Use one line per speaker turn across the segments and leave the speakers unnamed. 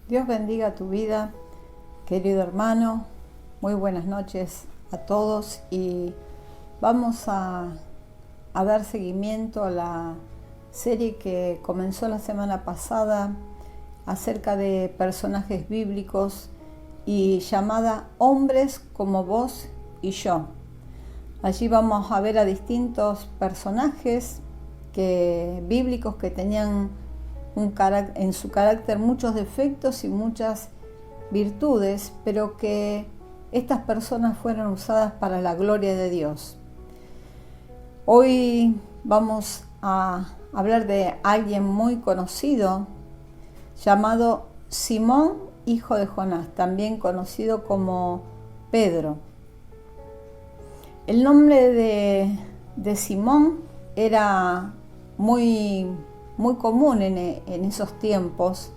Dios bendiga tu vida, querido hermano. Muy buenas noches a todos y vamos a dar seguimiento a la serie que comenzó la semana pasada acerca de personajes bíblicos y llamada Hombres como vos y yo. Allí vamos a ver a distintos personajes bíblicos que tenían en su carácter muchos defectos y muchas virtudes, pero que estas personas fueron usadas para la gloria de Dios. Hoy vamos a hablar de alguien muy conocido llamado Simón, hijo de Jonás, también conocido como Pedro. El nombre de Simón era muy común en esos tiempos.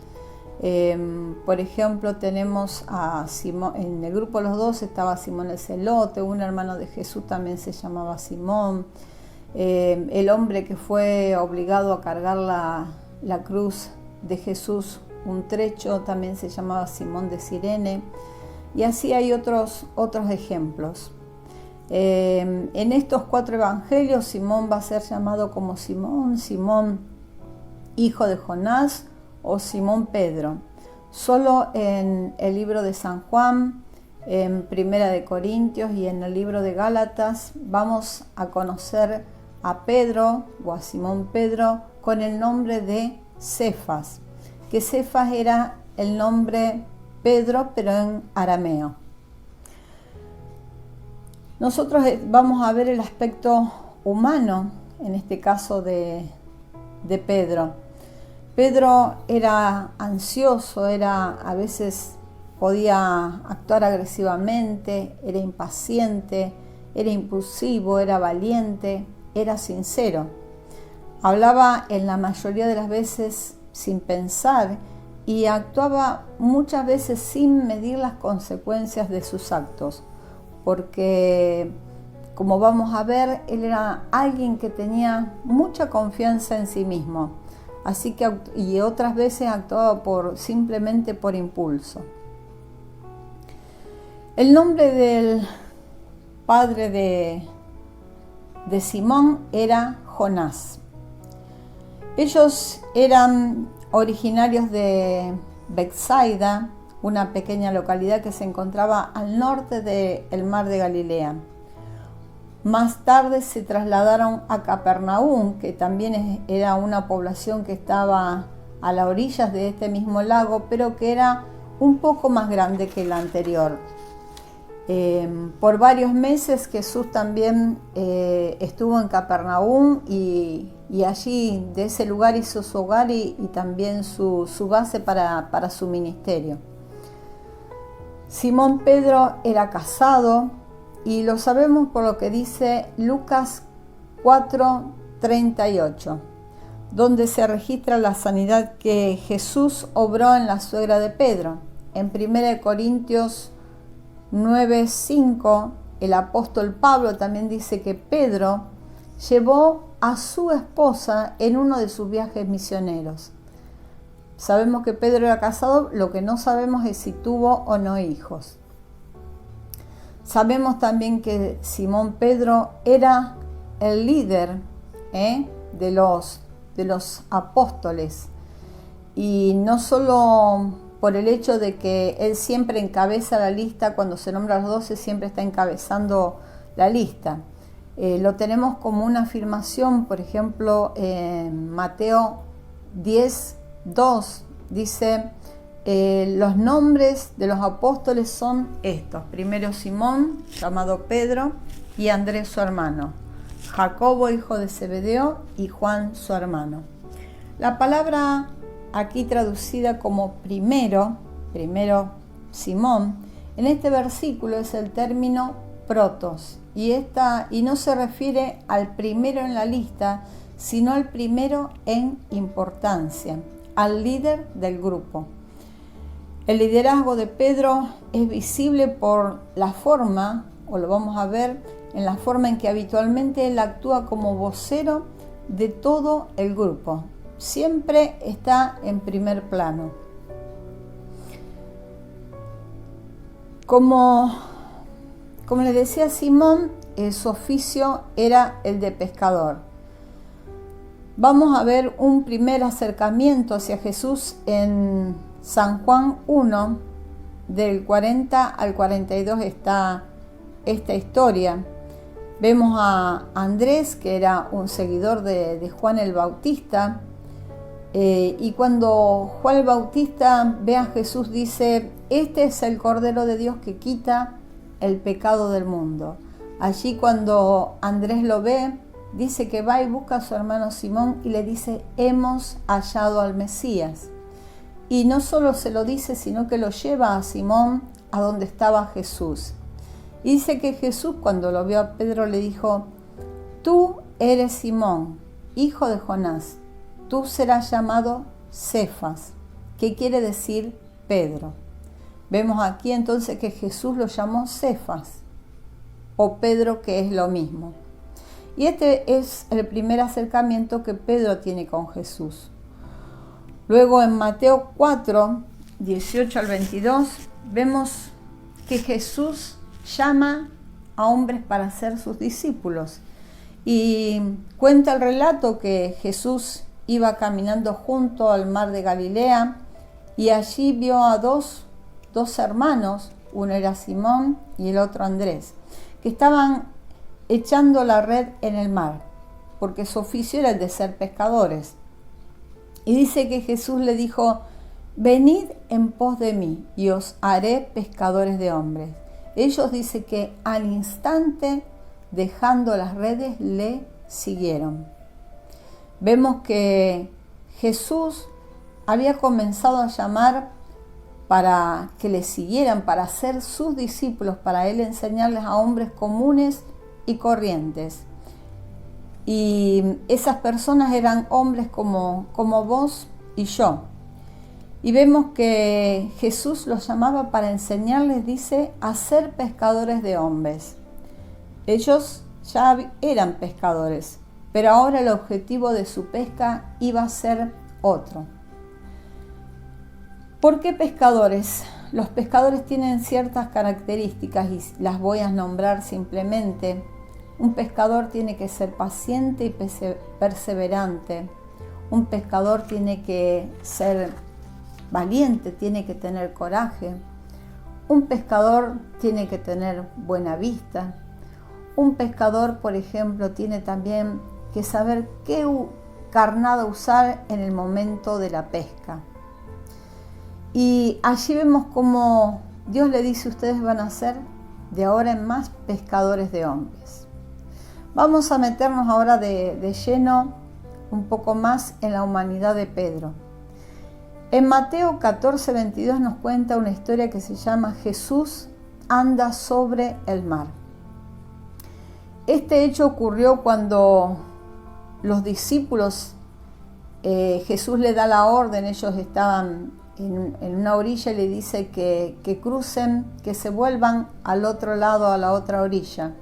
Por ejemplo, tenemos a Simón, en el grupo de los 12 estaba Simón el Celote, un hermano de Jesús también se llamaba Simón. El hombre que fue obligado a cargar la cruz de Jesús un trecho también se llamaba Simón de Cirene, y así hay otros ejemplos. En estos 4 evangelios Simón va a ser llamado como Simón hijo de Jonás o Simón Pedro. Solo en el libro de San Juan, en Primera de Corintios y en el libro de Gálatas vamos a conocer a Pedro o a Simón Pedro con el nombre de Cefas, que Cefas era el nombre Pedro pero en arameo. Nosotros vamos a ver el aspecto humano, en este caso de Pedro. Pedro era ansioso, a veces podía actuar agresivamente, era impaciente, era impulsivo, era valiente, era sincero. Hablaba en la mayoría de las veces sin pensar y actuaba muchas veces sin medir las consecuencias de sus actos, porque, como vamos a ver, él era alguien que tenía mucha confianza en sí mismo. Así que, y otras veces actuaba simplemente por impulso. El nombre del padre de Simón era Jonás. Ellos eran originarios de Betsaida, una pequeña localidad que se encontraba al norte del mar de Galilea. Más tarde se trasladaron a Capernaum, que también era una población que estaba a las orillas de este mismo lago, pero que era un poco más grande que la anterior. Por varios meses Jesús también estuvo en Capernaum y allí de ese lugar hizo su hogar y también su base para su ministerio. Simón Pedro era casado, y lo sabemos por lo que dice Lucas 4:38, donde se registra la sanidad que Jesús obró en la suegra de Pedro. En 1 Corintios 9:5, el apóstol Pablo también dice que Pedro llevó a su esposa en uno de sus viajes misioneros. Sabemos que Pedro era casado, lo que no sabemos es si tuvo o no hijos. Sabemos también que Simón Pedro era el líder de los apóstoles, y no solo por el hecho de que él siempre encabeza la lista, cuando se nombra a los 12 siempre está encabezando la lista. Lo tenemos como una afirmación, por ejemplo, en Mateo 10:2 dice: los nombres de los apóstoles son estos. Primero Simón, llamado Pedro, y Andrés su hermano, Jacobo hijo de Zebedeo y Juan su hermano. La palabra aquí traducida como primero Simón, en este versículo es el término protos, y no se refiere al primero en la lista, sino al primero en importancia, al líder del grupo. El liderazgo de Pedro es visible por la forma, o lo vamos a ver, en la forma en que habitualmente él actúa como vocero de todo el grupo. Siempre está en primer plano. Como les decía Simón, su oficio era el de pescador. Vamos a ver un primer acercamiento hacia Jesús en San Juan 1, del 40 al 42 está esta historia. Vemos a Andrés, que era un seguidor de Juan el Bautista, y cuando Juan el Bautista ve a Jesús dice: este es el Cordero de Dios que quita el pecado del mundo. Allí cuando Andrés lo ve, dice que va y busca a su hermano Simón y le dice: hemos hallado al Mesías. Y no solo se lo dice, sino que lo lleva a Simón a donde estaba Jesús. Y dice que Jesús, cuando lo vio a Pedro, le dijo: tú eres Simón, hijo de Jonás, tú serás llamado Cefas, que quiere decir Pedro. Vemos aquí entonces que Jesús lo llamó Cefas, o Pedro, que es lo mismo. Y este es el primer acercamiento que Pedro tiene con Jesús. Luego en Mateo 4, 18 al 22, vemos que Jesús llama a hombres para ser sus discípulos. Y cuenta el relato que Jesús iba caminando junto al mar de Galilea y allí vio a dos hermanos, uno era Simón y el otro Andrés, que estaban echando la red en el mar, porque su oficio era el de ser pescadores. Y dice que Jesús le dijo: venid en pos de mí y os haré pescadores de hombres. Ellos dicen que al instante, dejando las redes, le siguieron. Vemos que Jesús había comenzado a llamar para que le siguieran, para ser sus discípulos, para él enseñarles a hombres comunes y corrientes. Y esas personas eran hombres como vos y yo. Y vemos que Jesús los llamaba para enseñarles, dice, a ser pescadores de hombres. Ellos ya eran pescadores, pero ahora el objetivo de su pesca iba a ser otro. ¿Por qué pescadores? Los pescadores tienen ciertas características y las voy a nombrar simplemente. Un pescador tiene que ser paciente y perseverante. Un pescador tiene que ser valiente, tiene que tener coraje. Un pescador tiene que tener buena vista. Un pescador, por ejemplo, tiene también que saber qué carnada usar en el momento de la pesca. Y allí vemos cómo Dios le dice: ustedes van a ser de ahora en más pescadores de hombres. Vamos a meternos ahora de lleno un poco más en la humanidad de Pedro. En Mateo 14, 22 nos cuenta una historia que se llama Jesús anda sobre el mar. Este hecho ocurrió cuando los discípulos, Jesús le da la orden, ellos estaban en una orilla y le dice que crucen, que se vuelvan al otro lado, a la otra orilla.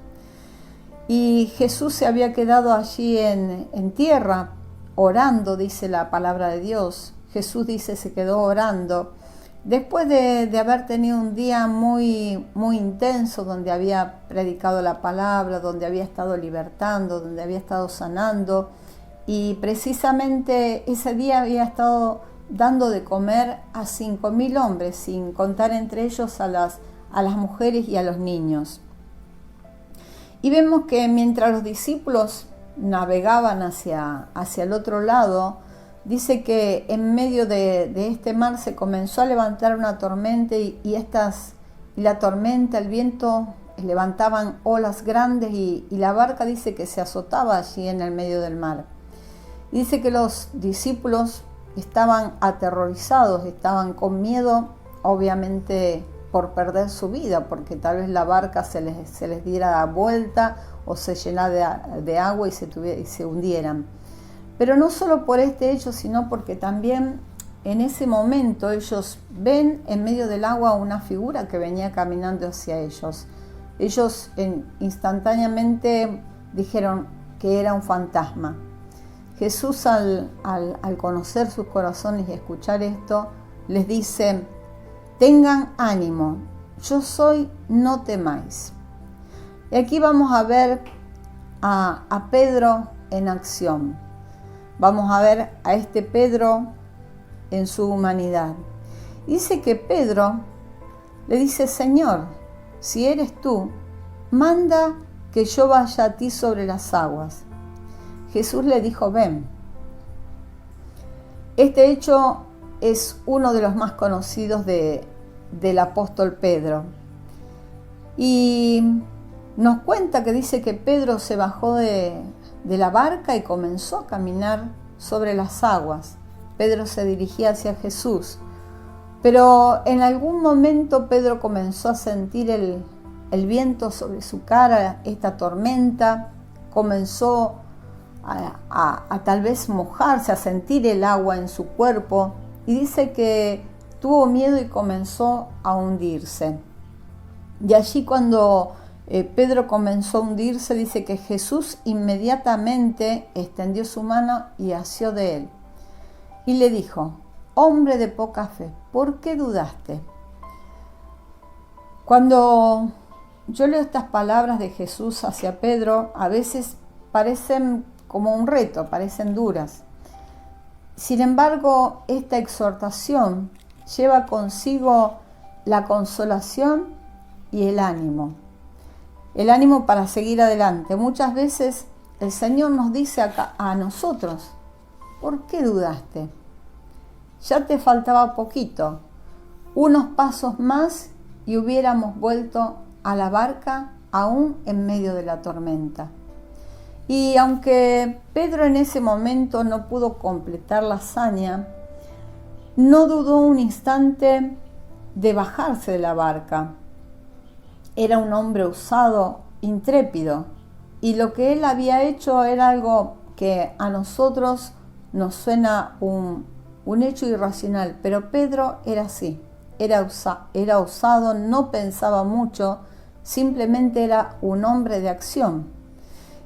Y Jesús se había quedado allí en tierra, orando, dice la palabra de Dios. Jesús dice, se quedó orando. Después de haber tenido un día muy, muy intenso, donde había predicado la palabra, donde había estado libertando, donde había estado sanando, y precisamente ese día había estado dando de comer a 5.000 hombres, sin contar entre ellos a las mujeres y a los niños. Y vemos que mientras los discípulos navegaban hacia el otro lado, dice que en medio de este mar se comenzó a levantar una tormenta y la tormenta, el viento, levantaban olas grandes y la barca dice que se azotaba allí en el medio del mar. Y dice que los discípulos estaban aterrorizados, estaban con miedo, obviamente por perder su vida, porque tal vez la barca se les diera vuelta o se llenara de agua y se hundieran. Pero no solo por este hecho, sino porque también en ese momento ellos ven en medio del agua una figura que venía caminando hacia ellos. Ellos instantáneamente dijeron que era un fantasma. Jesús al conocer sus corazones y escuchar esto, les dice: tengan ánimo, yo soy, no temáis. Y aquí vamos a ver a Pedro en acción. Vamos a ver a este Pedro en su humanidad. Dice que Pedro le dice: Señor, si eres tú, manda que yo vaya a ti sobre las aguas. Jesús le dijo: ven. Este hecho es uno de los más conocidos del apóstol Pedro. Y nos cuenta que dice que Pedro se bajó de la barca y comenzó a caminar sobre las aguas. Pedro se dirigía hacia Jesús. Pero en algún momento Pedro comenzó a sentir el viento sobre su cara, esta tormenta, comenzó a tal vez mojarse, a sentir el agua en su cuerpo, y dice que tuvo miedo y comenzó a hundirse. Y allí cuando Pedro comenzó a hundirse, dice que Jesús inmediatamente extendió su mano y asió de él. Y le dijo: hombre de poca fe, ¿por qué dudaste? Cuando yo leo estas palabras de Jesús hacia Pedro, a veces parecen como un reto, parecen duras. Sin embargo, esta exhortación lleva consigo la consolación y el ánimo para seguir adelante. Muchas veces el Señor nos dice a nosotros: ¿por qué dudaste? Ya te faltaba poquito, unos pasos más y hubiéramos vuelto a la barca aún en medio de la tormenta. Y aunque Pedro en ese momento no pudo completar la hazaña, no dudó un instante de bajarse de la barca. Era un hombre osado, intrépido, y lo que él había hecho era algo que a nosotros nos suena un hecho irracional, pero Pedro era así, era osado, no pensaba mucho, simplemente era un hombre de acción.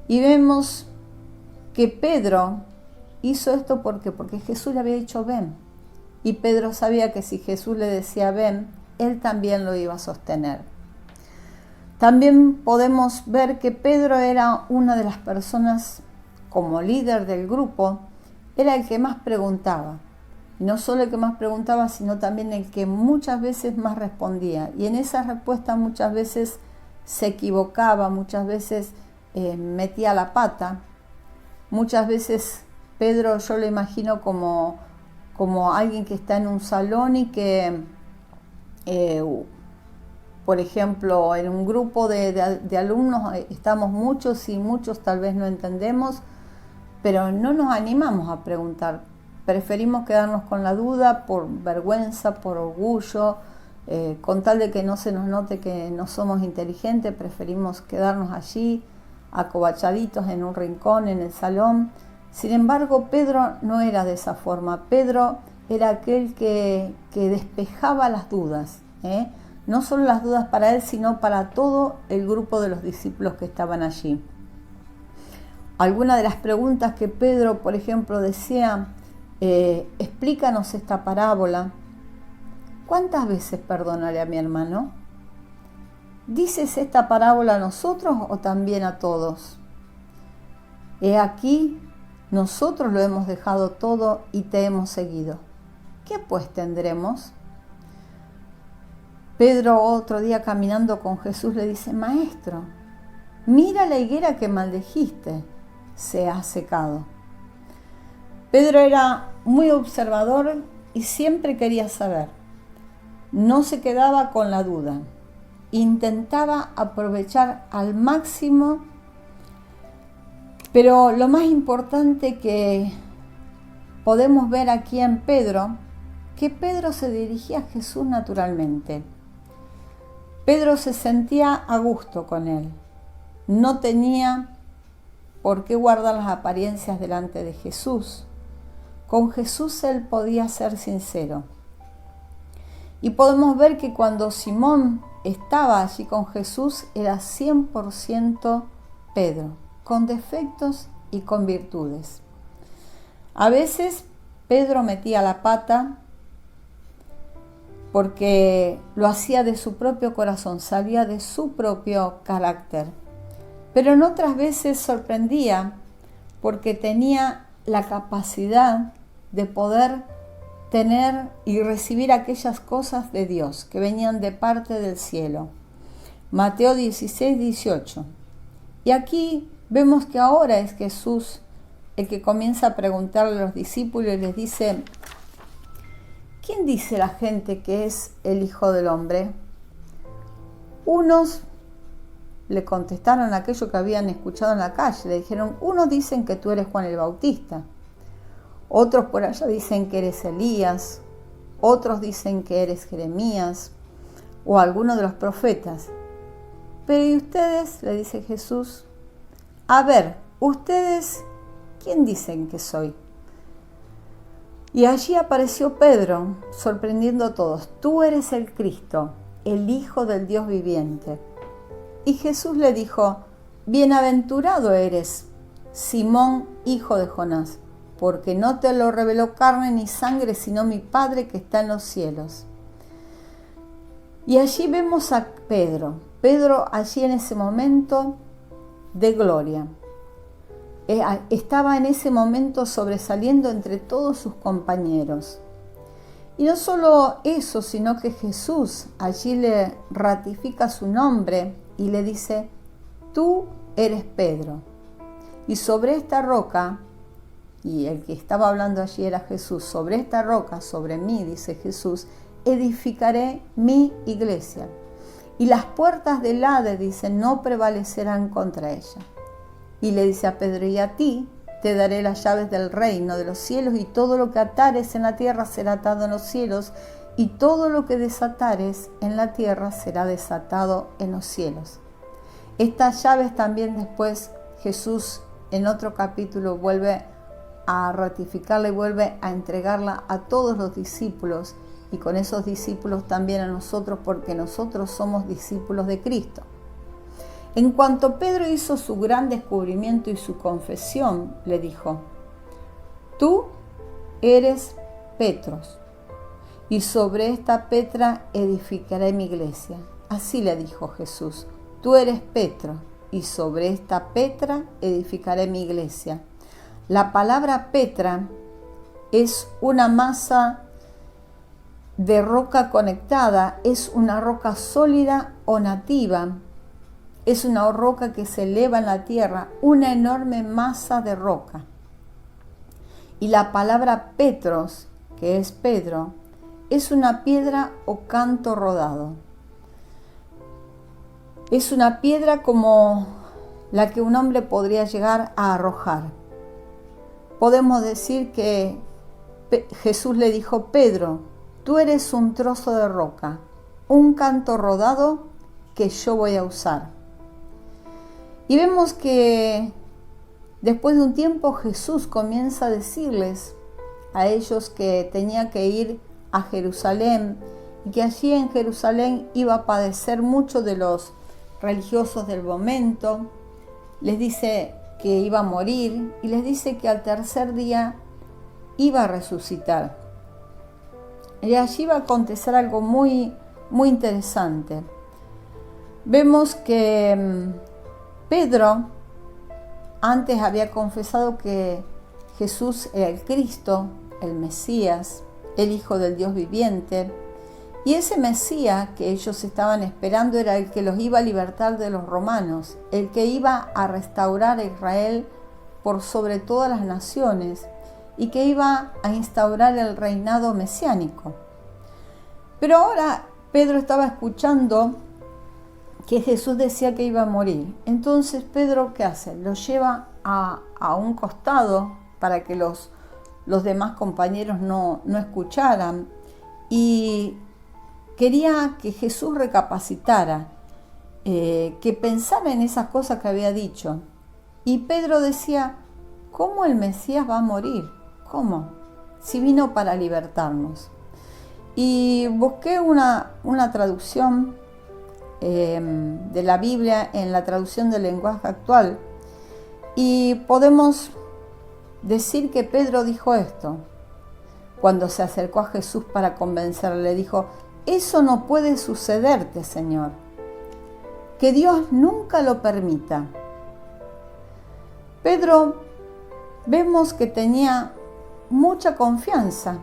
Y vemos que Pedro hizo esto porque Jesús le había dicho ven, y Pedro sabía que si Jesús le decía ven, él también lo iba a sostener. También podemos ver que Pedro era una de las personas, como líder del grupo, era el que más preguntaba. Y no solo el que más preguntaba, sino también el que muchas veces más respondía. Y en esa respuesta muchas veces se equivocaba, muchas veces metía la pata. Muchas veces Pedro yo lo imagino como alguien que está en un salón y que, por ejemplo, en un grupo de alumnos estamos muchos y muchos tal vez no entendemos, pero no nos animamos a preguntar. Preferimos quedarnos con la duda por vergüenza, por orgullo, con tal de que no se nos note que no somos inteligentes, preferimos quedarnos allí, acobachaditos en un rincón, en el salón. Sin embargo, Pedro no era de esa forma. Pedro era aquel que despejaba las dudas, no solo las dudas para él, sino para todo el grupo de los discípulos que estaban allí. Algunas de las preguntas que Pedro, por ejemplo, decía: explícanos esta parábola. ¿Cuántas veces perdonaré a mi hermano? ¿Dices esta parábola a nosotros o también a todos? He aquí, nosotros lo hemos dejado todo y te hemos seguido. ¿Qué pues tendremos? Pedro, otro día caminando con Jesús, le dice: Maestro, mira la higuera que maldijiste, se ha secado. Pedro era muy observador y siempre quería saber. No se quedaba con la duda. Intentaba aprovechar al máximo, pero lo más importante que podemos ver aquí en Pedro, que Pedro se dirigía a Jesús naturalmente. Pedro se sentía a gusto con él. No tenía por qué guardar las apariencias delante de Jesús. Con Jesús él podía ser sincero. Y podemos ver que cuando Simón estaba allí con Jesús, era 100% Pedro, con defectos y con virtudes. A veces Pedro metía la pata, porque lo hacía de su propio corazón, salía de su propio carácter. Pero en otras veces sorprendía porque tenía la capacidad de poder tener y recibir aquellas cosas de Dios que venían de parte del cielo. Mateo 16, 18. Y aquí vemos que ahora es Jesús el que comienza a preguntarle a los discípulos y les dice: ¿quién dice la gente que es el Hijo del Hombre? Unos le contestaron aquello que habían escuchado en la calle, le dijeron: unos dicen que tú eres Juan el Bautista, otros por allá dicen que eres Elías, otros dicen que eres Jeremías o alguno de los profetas. Pero ¿y ustedes?, le dice Jesús, a ver, ¿ustedes quién dicen que soy? Y allí apareció Pedro, sorprendiendo a todos: tú eres el Cristo, el Hijo del Dios viviente. Y Jesús le dijo: bienaventurado eres, Simón, hijo de Jonás, porque no te lo reveló carne ni sangre, sino mi Padre que está en los cielos. Y allí vemos a Pedro allí en ese momento de gloria. Estaba en ese momento sobresaliendo entre todos sus compañeros. Y no solo eso, sino que Jesús allí le ratifica su nombre y le dice: tú eres Pedro, y sobre esta roca, y el que estaba hablando allí era Jesús, sobre esta roca, sobre mí, dice Jesús, edificaré mi iglesia, y las puertas del Hades, dice, no prevalecerán contra ella. Y le dice a Pedro: y a ti te daré las llaves del reino de los cielos, y todo lo que atares en la tierra será atado en los cielos, y todo lo que desatares en la tierra será desatado en los cielos. Estas llaves también después Jesús en otro capítulo vuelve a ratificarla y vuelve a entregarla a todos los discípulos, y con esos discípulos también a nosotros, porque nosotros somos discípulos de Cristo. En cuanto Pedro hizo su gran descubrimiento y su confesión, le dijo: tú eres Petros, y sobre esta Petra edificaré mi iglesia. Así le dijo Jesús: tú eres Petro, y sobre esta Petra edificaré mi iglesia. La palabra Petra es una masa de roca conectada, es una roca sólida o nativa, es una roca que se eleva en la tierra, una enorme masa de roca. Y la palabra Petros, que es Pedro, es una piedra o canto rodado. Es una piedra como la que un hombre podría llegar a arrojar. Podemos decir que Jesús le dijo: Pedro, tú eres un trozo de roca, un canto rodado que yo voy a usar. Y vemos que después de un tiempo Jesús comienza a decirles a ellos que tenía que ir a Jerusalén y que allí en Jerusalén iba a padecer mucho de los religiosos del momento. Les dice que iba a morir y les dice que al tercer día iba a resucitar. Y allí va a acontecer algo muy, muy interesante. Vemos que Pedro antes había confesado que Jesús era el Cristo, el Mesías, el Hijo del Dios viviente. Y ese Mesías que ellos estaban esperando era el que los iba a libertar de los romanos, el que iba a restaurar a Israel por sobre todas las naciones y que iba a instaurar el reinado mesiánico. Pero ahora Pedro estaba escuchando que Jesús decía que iba a morir. Entonces Pedro, ¿qué hace? Lo lleva a un costado para que los demás compañeros no escucharan, y quería que Jesús recapacitara, que pensara en esas cosas que había dicho. Y Pedro decía: ¿cómo el Mesías va a morir? ¿Cómo? Si vino para libertarnos. Y busqué una traducción de la Biblia en la traducción del lenguaje actual, y podemos decir que Pedro dijo esto cuando se acercó a Jesús para convencerle. Le dijo: Eso no puede sucederte, Señor. Que Dios nunca lo permita. Pedro vemos que tenía mucha confianza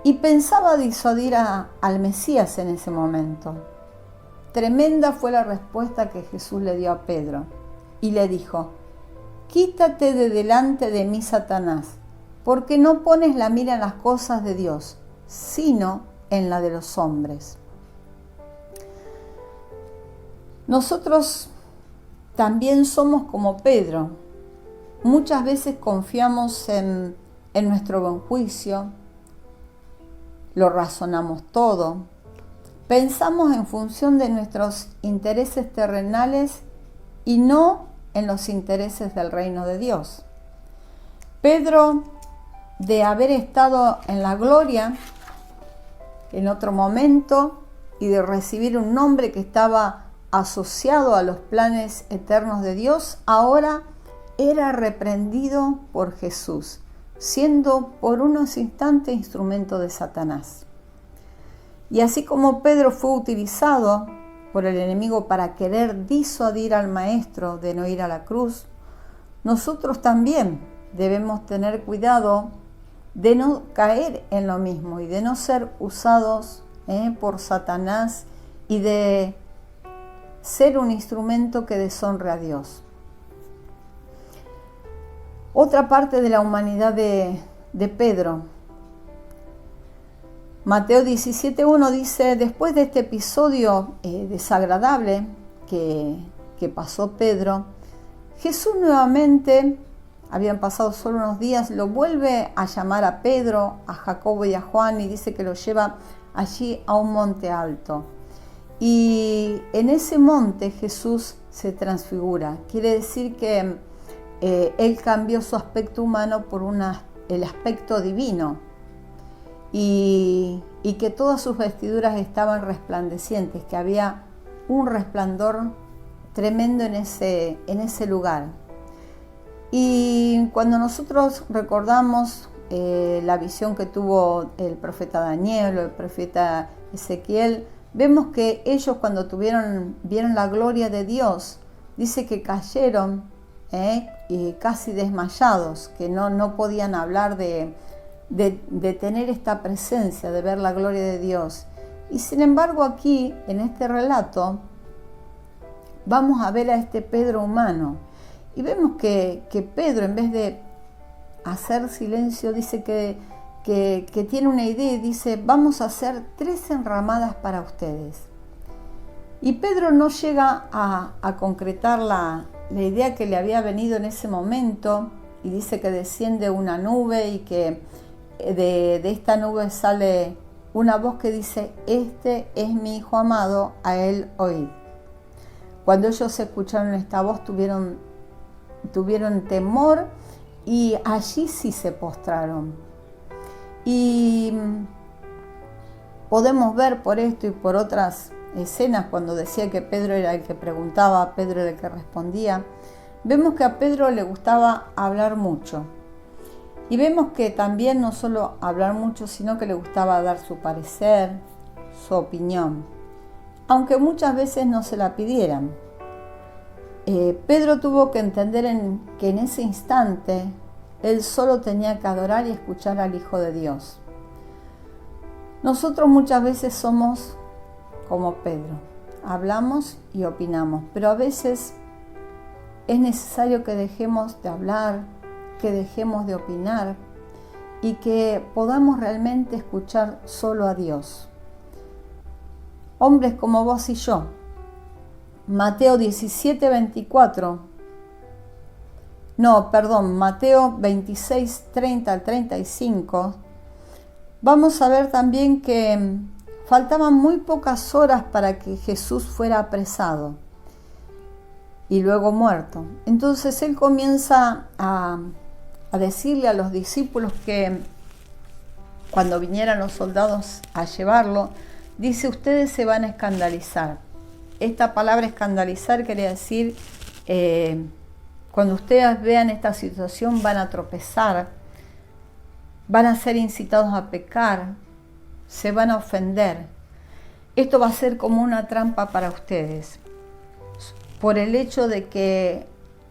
y pensaba disuadir al Mesías en ese momento. Tremenda fue la respuesta que Jesús le dio a Pedro y le dijo: quítate de delante de mí, Satanás, porque no pones la mira en las cosas de Dios, sino en la de los hombres. Nosotros también somos como Pedro. Muchas veces confiamos en nuestro buen juicio, lo razonamos todo, pensamos en función de nuestros intereses terrenales y no en los intereses del reino de Dios. Pedro, de haber estado en la gloria en otro momento y de recibir un nombre que estaba asociado a los planes eternos de Dios, ahora era reprendido por Jesús, siendo por unos instantes instrumento de Satanás. Y así como Pedro fue utilizado por el enemigo para querer disuadir al Maestro de no ir a la cruz, nosotros también debemos tener cuidado de no caer en lo mismo y de no ser usados por Satanás y de ser un instrumento que deshonre a Dios. Otra parte de la humanidad de Pedro. Mateo 17:1 dice: después de este episodio desagradable que pasó Pedro, Jesús nuevamente, habían pasado solo unos días, lo vuelve a llamar a Pedro, a Jacobo y a Juan y dice que lo lleva allí a un monte alto. Y en ese monte Jesús se transfigura. Quiere decir que Él cambió su aspecto humano por el aspecto divino y que todas sus vestiduras estaban resplandecientes, que había un resplandor tremendo en ese lugar. Y cuando nosotros recordamos la visión que tuvo el profeta Daniel o el profeta Ezequiel, vemos que ellos cuando vieron la gloria de Dios, dice que cayeron y casi desmayados, que no podían hablar de tener esta presencia, de ver la gloria de Dios. Y sin embargo aquí, en este relato, vamos a ver a este Pedro humano. Y vemos que Pedro, en vez de hacer silencio, dice que tiene una idea y dice: vamos a hacer 3 enramadas para ustedes. Y Pedro no llega a concretar la idea que le había venido en ese momento, y dice que desciende una nube y que de esta nube sale una voz que dice: este es mi hijo amado, a él oíd. Cuando ellos escucharon esta voz tuvieron temor y allí sí se postraron. Y podemos ver por esto y por otras escenas, cuando decía que Pedro era el que preguntaba, Pedro era el que respondía, vemos que a Pedro le gustaba hablar mucho. Y vemos que también no solo hablar mucho, sino que le gustaba dar su parecer, su opinión, aunque muchas veces no se la pidieran. Pedro tuvo que entender que en ese instante él solo tenía que adorar y escuchar al Hijo de Dios. Nosotros muchas veces somos como Pedro, hablamos y opinamos, pero a veces es necesario que dejemos de hablar, que dejemos de opinar y que podamos realmente escuchar solo a Dios. Hombres como vos y yo, Mateo 26, 30 al 35, vamos a ver también que faltaban muy pocas horas para que Jesús fuera apresado y luego muerto. Entonces él comienza a decirle a los discípulos que cuando vinieran los soldados a llevarlo, dice: ustedes se van a escandalizar. Esta palabra escandalizar quiere decir, cuando ustedes vean esta situación van a tropezar, van a ser incitados a pecar, se van a ofender. Esto va a ser como una trampa para ustedes, por el hecho de que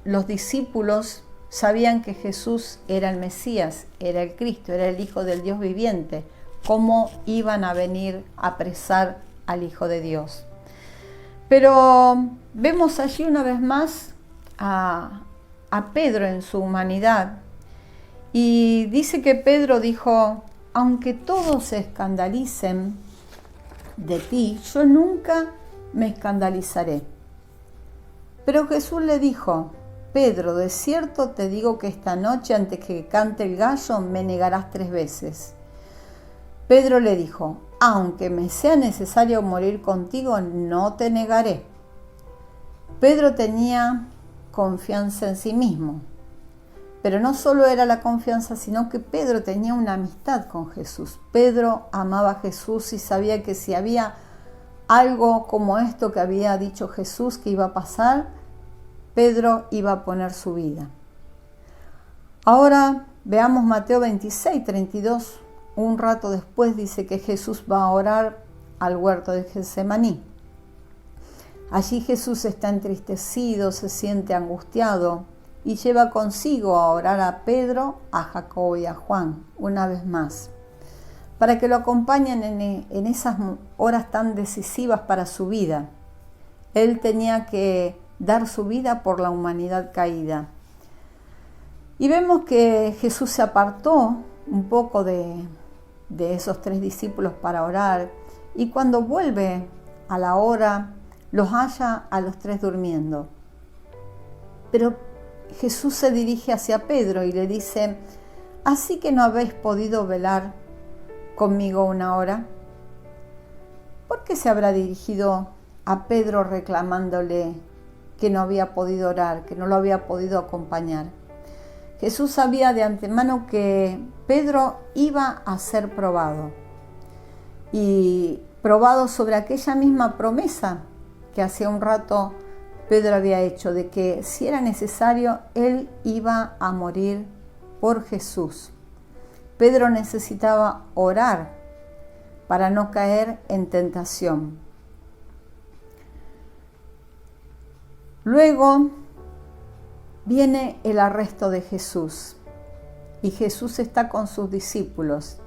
los discípulos sabían que Jesús era el Mesías, era el Cristo, era el Hijo del Dios viviente. ¿Cómo iban a venir a apresar al Hijo de Dios? Pero vemos allí una vez más a Pedro en su humanidad. Y dice que Pedro dijo: aunque todos se escandalicen de ti, yo nunca me escandalizaré. Pero Jesús le dijo: Pedro, de cierto te digo que esta noche, antes que cante el gallo, me negarás 3 veces. Pedro le dijo: aunque me sea necesario morir contigo, no te negaré. Pedro tenía confianza en sí mismo. Pero no solo era la confianza, sino que Pedro tenía una amistad con Jesús. Pedro amaba a Jesús y sabía que si había algo como esto que había dicho Jesús que iba a pasar, Pedro iba a poner su vida. Ahora veamos Mateo 26, 32. Un rato después dice que Jesús va a orar al huerto de Getsemaní. Allí Jesús está entristecido, se siente angustiado y lleva consigo a orar a Pedro, a Jacobo y a Juan una vez más, para que lo acompañen en esas horas tan decisivas para su vida. Él tenía que dar su vida por la humanidad caída. Y vemos que Jesús se apartó un poco de esos 3 discípulos para orar, y cuando vuelve a la hora, los halla a los 3 durmiendo. Pero Jesús se dirige hacia Pedro y le dice: ¿así que no habéis podido velar conmigo una hora? ¿Por qué se habrá dirigido a Pedro reclamándole que no había podido orar, que no lo había podido acompañar? Jesús sabía de antemano que Pedro iba a ser probado, y probado sobre aquella misma promesa que hacía un rato Pedro había hecho, de que si era necesario, él iba a morir por Jesús. Pedro necesitaba orar para no caer en tentación. Luego viene el arresto de Jesús, y Jesús está con sus discípulos.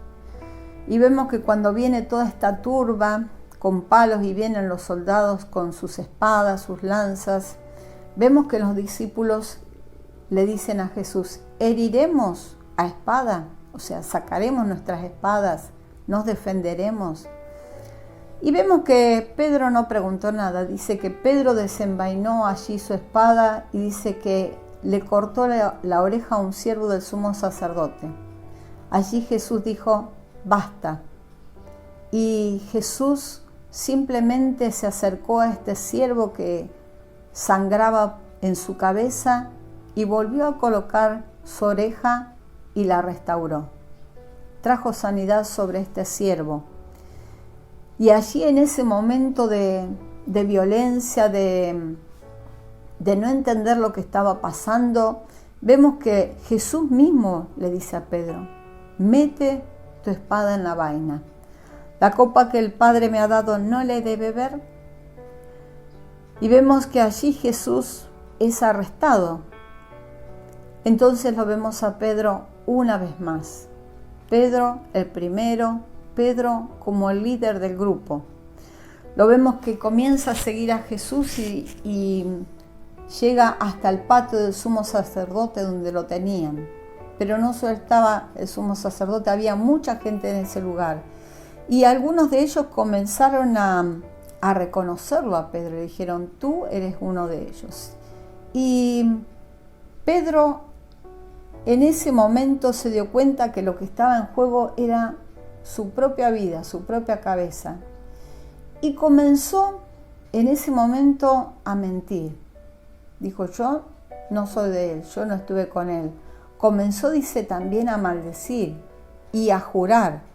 Y vemos que cuando viene toda esta turba con palos y vienen los soldados con sus espadas, sus lanzas, vemos que los discípulos le dicen a Jesús: ¿heriremos a espada? O sea, sacaremos nuestras espadas, nos defenderemos. Y vemos que Pedro no preguntó nada. Dice que Pedro desenvainó allí su espada y dice que le cortó la oreja a un siervo del sumo sacerdote. Allí Jesús dijo: basta. Y Jesús simplemente se acercó a este siervo que sangraba en su cabeza y volvió a colocar su oreja y la restauró. Trajo sanidad sobre este siervo. Y allí, en ese momento de violencia, de no entender lo que estaba pasando, vemos que Jesús mismo le dice a Pedro: mete tu espada en la vaina. La copa que el Padre me ha dado, ¿no le he de beber? Y vemos que allí Jesús es arrestado. Entonces lo vemos a Pedro una vez más. Pedro el primero, Pedro como el líder del grupo. Lo vemos que comienza a seguir a Jesús y llega hasta el patio del sumo sacerdote donde lo tenían. Pero no solo estaba el sumo sacerdote, había mucha gente en ese lugar. Y algunos de ellos comenzaron a reconocerlo a Pedro. Le dijeron: tú eres uno de ellos. Y Pedro en ese momento se dio cuenta que lo que estaba en juego era su propia vida, su propia cabeza. Y comenzó en ese momento a mentir. Dijo: yo no soy de él, yo no estuve con él. Comenzó, dice, también a maldecir y a jurar.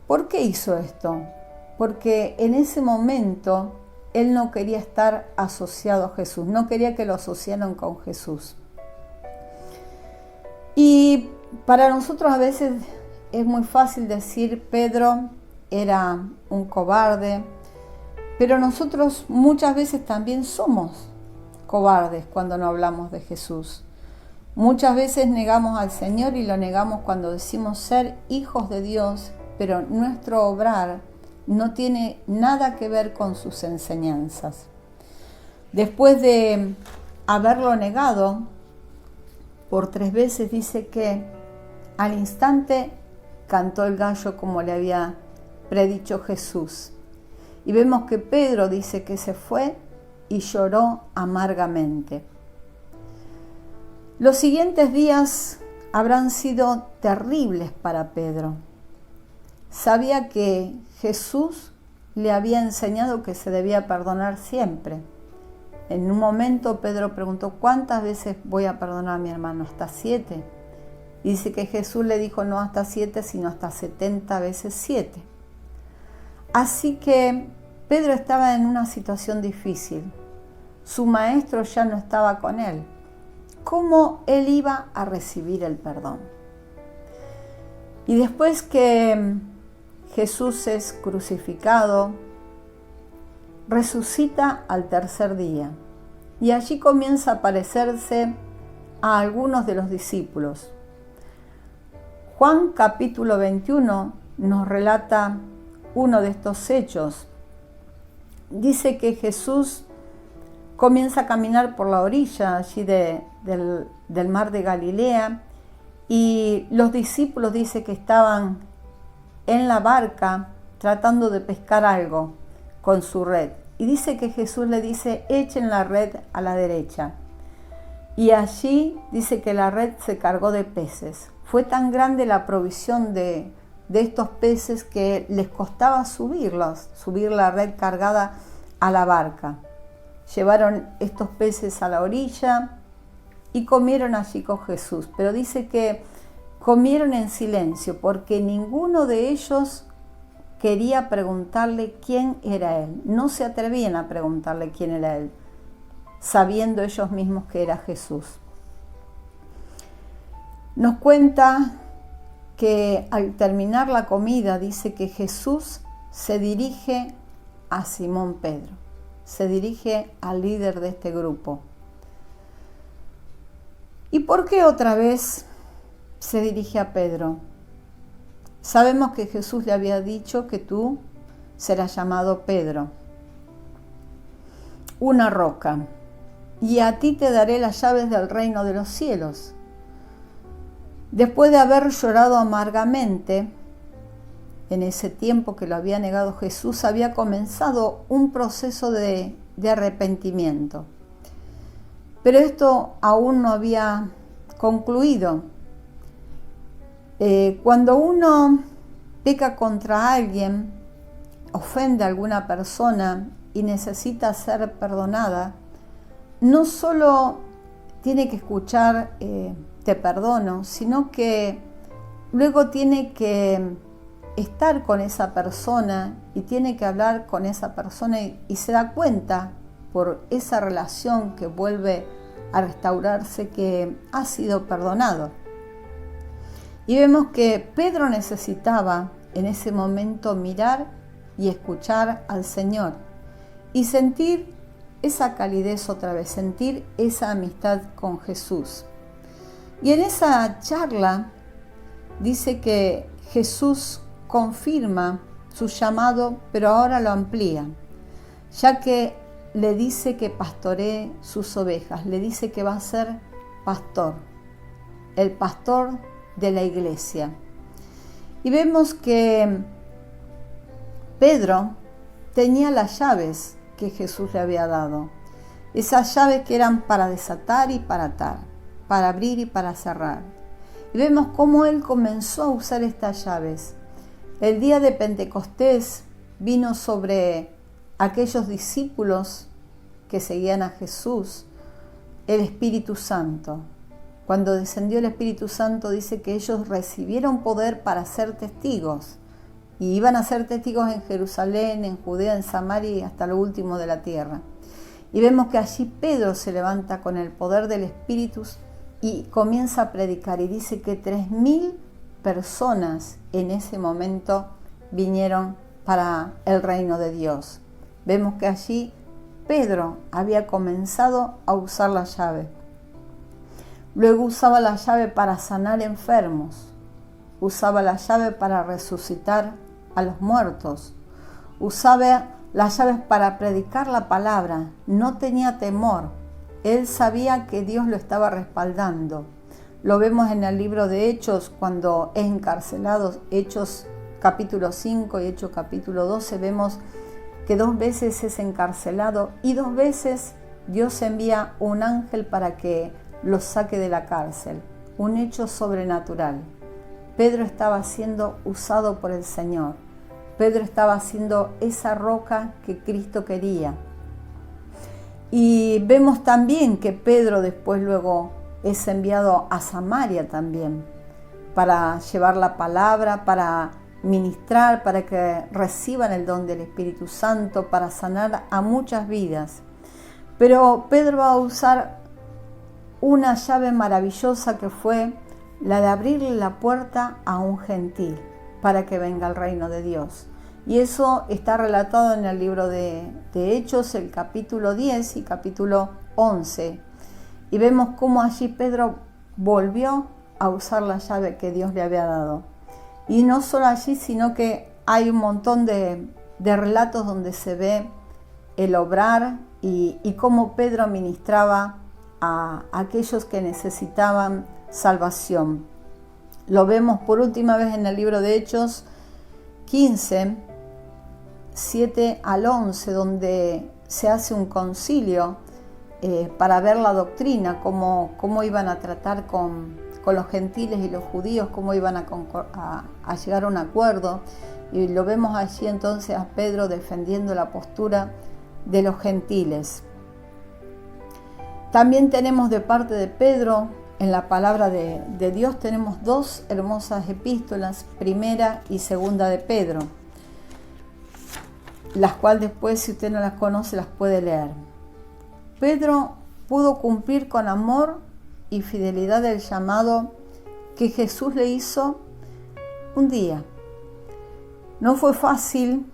¿Por qué hizo esto? Porque en ese momento él no quería estar asociado a Jesús, no quería que lo asociaran con Jesús. Y para nosotros a veces es muy fácil decir: Pedro era un cobarde, pero nosotros muchas veces también somos cobardes cuando no hablamos de Jesús. Muchas veces negamos al Señor y lo negamos cuando decimos ser hijos de Dios, pero nuestro obrar no tiene nada que ver con sus enseñanzas. Después de haberlo negado por 3 veces, dice que al instante cantó el gallo como le había predicho Jesús. Y vemos que Pedro dice que se fue y lloró amargamente. Los siguientes días habrán sido terribles para Pedro. Sabía que Jesús le había enseñado que se debía perdonar siempre. En un momento Pedro preguntó: ¿cuántas veces voy a perdonar a mi hermano? ¿Hasta 7? Y dice que Jesús le dijo no hasta 7, sino hasta 70 veces 7. Así que Pedro estaba en una situación difícil. Su maestro ya no estaba con él. ¿Cómo él iba a recibir el perdón? Y después que Jesús es crucificado, resucita al 3er día. Y allí comienza a aparecerse a algunos de los discípulos. Juan capítulo 21 nos relata uno de estos hechos. Dice que Jesús comienza a caminar por la orilla allí del mar de Galilea, y los discípulos dice que estaban en la barca tratando de pescar algo con su red. Y dice que Jesús le dice: echen la red a la derecha. Y allí dice que la red se cargó de peces. Fue tan grande la provisión de estos peces que les costaba subir la red cargada a la barca. Llevaron estos peces a la orilla y comieron allí con Jesús. Pero dice que comieron en silencio porque ninguno de ellos quería preguntarle quién era él. No se atrevían a preguntarle quién era él, sabiendo ellos mismos que era Jesús. Nos cuenta que al terminar la comida, dice que Jesús se dirige a Simón Pedro, se dirige al líder de este grupo. ¿Y por qué otra vez se dirige a Pedro? Sabemos que Jesús le había dicho que tú serás llamado Pedro, una roca, y a ti te daré las llaves del reino de los cielos. Después de haber llorado amargamente, en ese tiempo que lo había negado Jesús, había comenzado un proceso de arrepentimiento. Pero esto aún no había concluido. Cuando uno peca contra alguien, ofende a alguna persona y necesita ser perdonada, no solo tiene que escuchar te perdono, sino que luego tiene que estar con esa persona y tiene que hablar con esa persona y se da cuenta por esa relación que vuelve a restaurarse que ha sido perdonado. Y vemos que Pedro necesitaba en ese momento mirar y escuchar al Señor y sentir esa calidez otra vez, sentir esa amistad con Jesús. Y en esa charla dice que Jesús confirma su llamado, pero ahora lo amplía, ya que le dice que pastoree sus ovejas, le dice que va a ser pastor, el pastor de la iglesia. Y vemos que Pedro tenía las llaves que Jesús le había dado, esas llaves que eran para desatar y para atar, para abrir y para cerrar. Y vemos cómo él comenzó a usar estas llaves. El día de Pentecostés vino sobre aquellos discípulos que seguían a Jesús el Espíritu Santo. Cuando descendió el Espíritu Santo, dice que ellos recibieron poder para ser testigos. Y iban a ser testigos en Jerusalén, en Judea, en Samaria y hasta lo último de la tierra. Y vemos que allí Pedro se levanta con el poder del Espíritu y comienza a predicar. Y dice que 3.000 personas en ese momento vinieron para el reino de Dios. Vemos que allí Pedro había comenzado a usar la llave. Luego usaba la llave para sanar enfermos. Usaba la llave para resucitar a los muertos. Usaba las llaves para predicar la palabra. No tenía temor. Él sabía que Dios lo estaba respaldando. Lo vemos en el libro de Hechos cuando es encarcelado. Hechos capítulo 5 y Hechos capítulo 12 vemos que 2 veces es encarcelado y 2 veces Dios envía un ángel para que lo saque de la cárcel. Un hecho sobrenatural. Pedro estaba siendo usado por el Señor. Pedro estaba siendo esa roca que Cristo quería. Y vemos también que Pedro después luego es enviado a Samaria también para llevar la palabra, para ministrar, para que reciban el don del Espíritu Santo, para sanar a muchas vidas. Pero Pedro va a usar una llave maravillosa que fue la de abrirle la puerta a un gentil para que venga al reino de Dios. Y eso está relatado en el libro de Hechos, el capítulo 10 y capítulo 11. Y vemos cómo allí Pedro volvió a usar la llave que Dios le había dado. Y no solo allí, sino que hay un montón de relatos donde se ve el obrar y cómo Pedro ministraba a aquellos que necesitaban salvación. Lo vemos por última vez en el libro de Hechos 15, 7 al 11, donde se hace un concilio para ver la doctrina, cómo iban a tratar con los gentiles y los judíos, cómo iban a llegar a un acuerdo. Y lo vemos allí entonces a Pedro defendiendo la postura de los gentiles. También tenemos de parte de Pedro, en la palabra de Dios, tenemos 2 hermosas epístolas, primera y segunda de Pedro, las cuales después, si usted no las conoce, las puede leer. Pedro pudo cumplir con amor y fidelidad el llamado que Jesús le hizo un día. No fue fácil,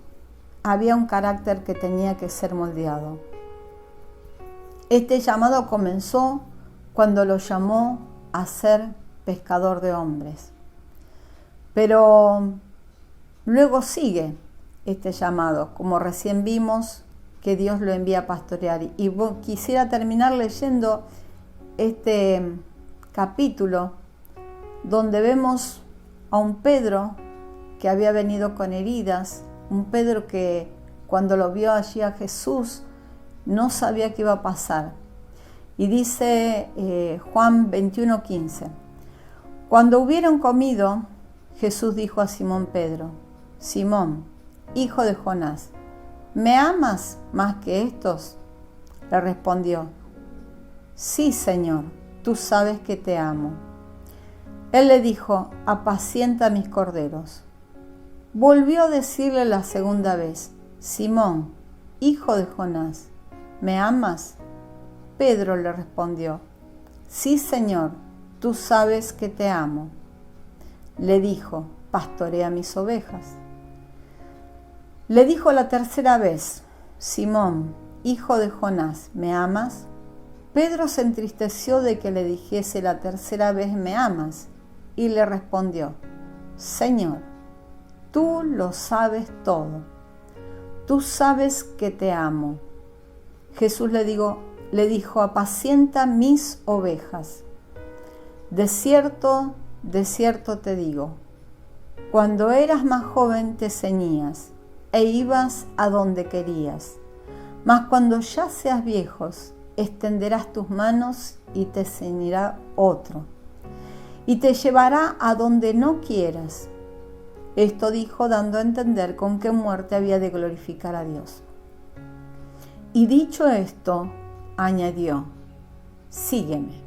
había un carácter que tenía que ser moldeado. Este llamado comenzó cuando lo llamó a ser pescador de hombres. Pero luego sigue este llamado, como recién vimos que Dios lo envía a pastorear. Y quisiera terminar leyendo este capítulo donde vemos a un Pedro que había venido con heridas, un Pedro que cuando lo vio allí a Jesús no sabía qué iba a pasar. Y dice Juan 21:15, cuando hubieron comido, Jesús dijo a Simón Pedro, Simón, hijo de Jonás, ¿me amas más que estos? Le respondió, sí, Señor, tú sabes que te amo. Él le dijo, apacienta mis corderos. Volvió a decirle la segunda vez, Simón, hijo de Jonás, ¿me amas? Pedro le respondió, sí, Señor, tú sabes que te amo. Le dijo, pastorea mis ovejas. Le dijo la tercera vez, Simón, hijo de Jonás, ¿me amas? Pedro se entristeció de que le dijese la tercera vez, ¿me amas? Y le respondió, Señor, tú lo sabes todo. Tú sabes que te amo. Jesús le dijo, apacienta mis ovejas. De cierto te digo, cuando eras más joven te ceñías e ibas a donde querías, mas cuando ya seas viejos, extenderás tus manos y te ceñirá otro, y te llevará a donde no quieras. Esto dijo dando a entender con qué muerte había de glorificar a Dios. Y dicho esto, añadió, sígueme.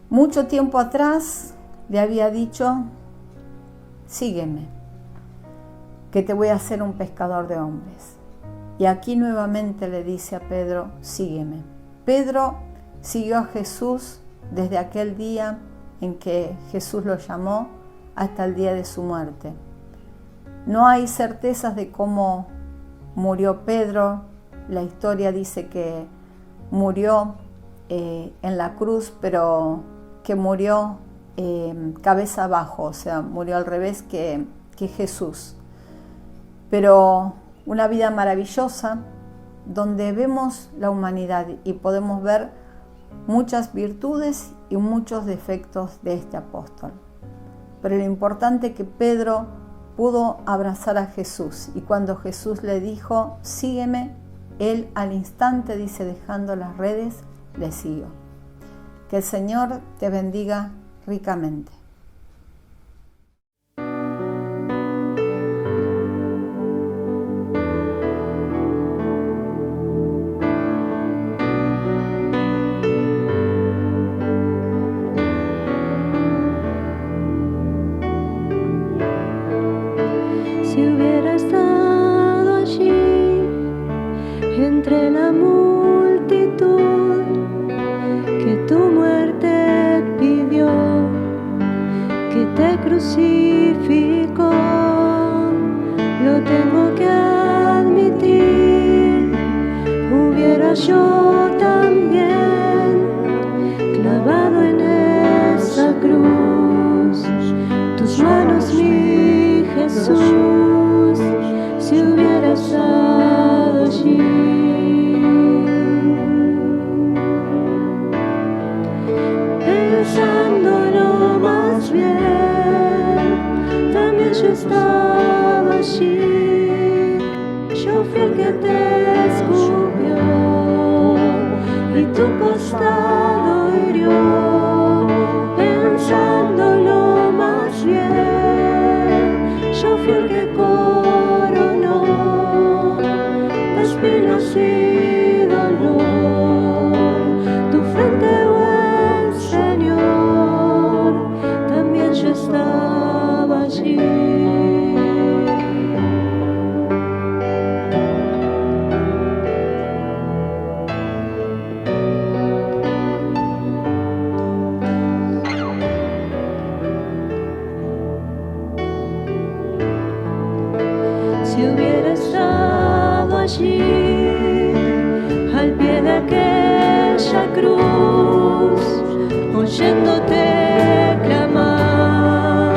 Mucho tiempo atrás le había dicho, sígueme, que te voy a hacer un pescador de hombres. Y aquí nuevamente le dice a Pedro, sígueme. Pedro siguió a Jesús desde aquel día en que Jesús lo llamó hasta el día de su muerte. No hay certezas de cómo murió Pedro. La historia dice que murió en la cruz, pero que murió cabeza abajo, o sea, murió al revés que Jesús. Pero una vida maravillosa donde vemos la humanidad y podemos ver muchas virtudes y muchos defectos de este apóstol. Pero lo importante es que Pedro pudo abrazar a Jesús, y cuando Jesús le dijo, sígueme, él al instante, dice, dejando las redes, le siguió. Que el Señor te bendiga ricamente.
Si hubiera estado allí entre la multitud que tu muerte pidió, que te crucificó, lo tengo que admitir, hubiera yo también clavado en esa cruz tus manos, mi Jesús, si hubiera estado allí. Pensándolo más bien, también yo estaba allí. Yo fui el que te escupió y tu costado hirió. Pensándolo más bien, yo fui el que coronó espinas y dolor tu frente, buen Señor, también yo estaba allí. Si hubiera estado allí, al pie de aquella cruz, oyéndote clamar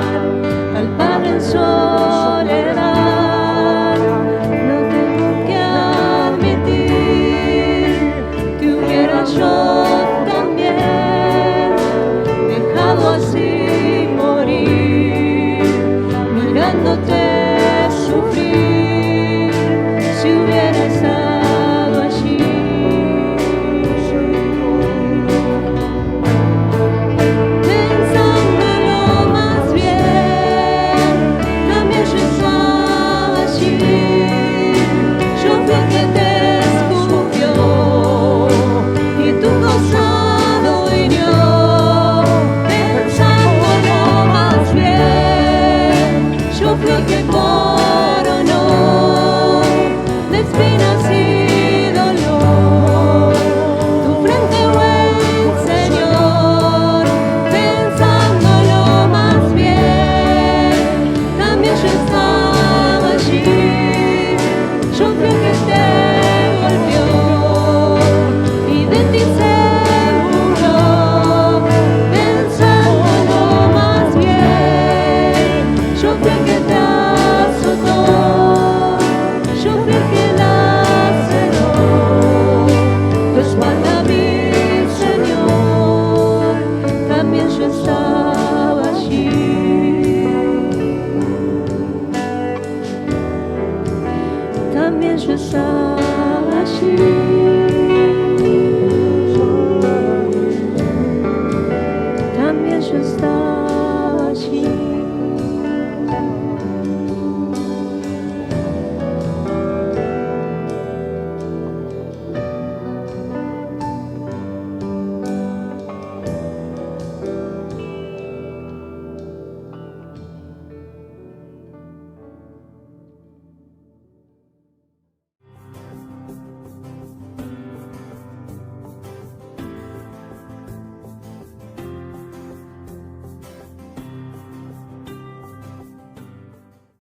al Padre en soledad, no tengo que admitir que hubiera yo también dejado así morir, mirándote sufrir, si hubiera estado allí. Pensándolo más bien, también yo estaba allí. Yo fui el que te escupió y tu costado hirió. Pensándolo más bien, yo fui el que coronó de espinas y dolor tu frente, buen Señor. Pensándolo más bien, también yo estaba allí. Yo fui el que te golpeó y de ti se burló. Pensándolo más bien, yo fui el que te azotó, yo fui el que laceró tu espalda, mi Señor, también yo estaba allí. También yo estaba allí.